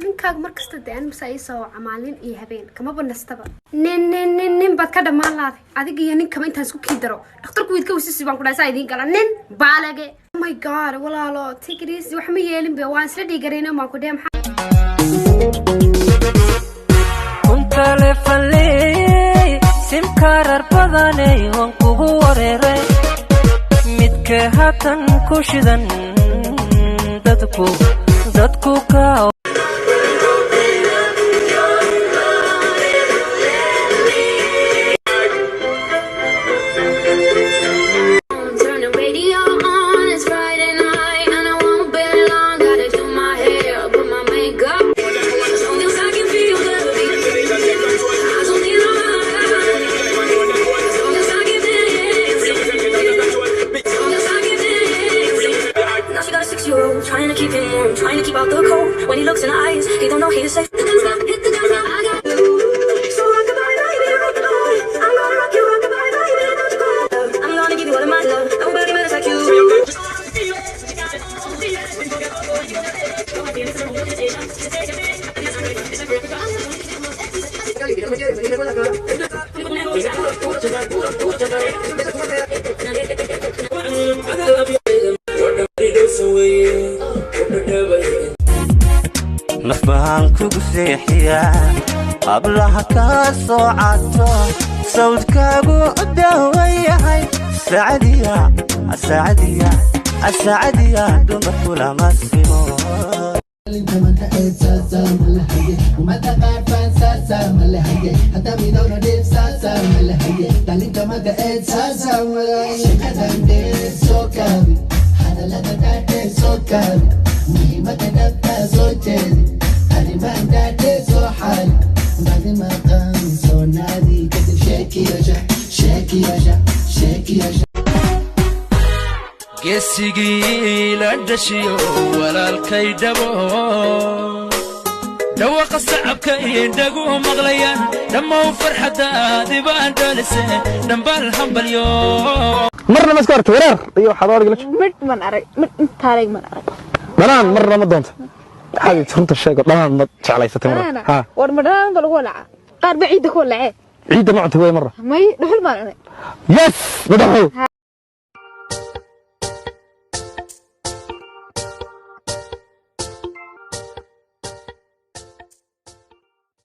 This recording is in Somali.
ninkaaga markasta daan masayso camalin iyo habeen kama banastaba nin bad ka dhamaalaad adiga iyo ninka intaan isku kiidaro dhakhtarku wiidka wisiisi baan ku dhaasay idin gala nin baalage oh my god walaalo take it easy wax ma yeelin be waan isla dhigareyna ma ku dheem kunta le falle sim karar badanay waan kugu wareeray midka hatan ku shidan dadku ka trying to keep him warm, trying to keep out the cold. When he looks in the eyes, he don't know he is safe. Hit the dance now, I got you. So rockabye, baby, rockabye. I'm gonna rock you, rockabye, baby, don't you go. I'm gonna give you all of my love. Nobody matters like you. نفبهان كوكسيحيا قبلها كاسو عطو صوت كابو الدوية هاي السعدية دون بطولة ماسيمو انت ما تقيت ساسا ملحية وما تقار فان ساسا ملحية حتى ميدونا ديف ساسا ملحية دال انت ما تقيت ساسا ملحية شكتا ديف سوكابي حدا لا تتاتي سوكابي مهمة تدبتا سوتيدي هذي ما انداتي سو حالي بعد ما قام سو نادي كتب شاكي يا شا شاكي يا شا شاكي يا شا geesigii la dhashiyo walaalkay dhabo dhawaqa sacabka indhagu maqlayaan dhammow farxadaadi baan dhalisay dhambal hambalyo marna ma skarto wareer iyo xadoor galash mid man arag mid intaaleg man arag banaan marna ma doonto xaga runta sheego dhanaan ma jeclaysatay marna ha war madaan bal walaca qaar baciida ku lacay ciida ma cunta way marna may dhuxul ma yes madaxo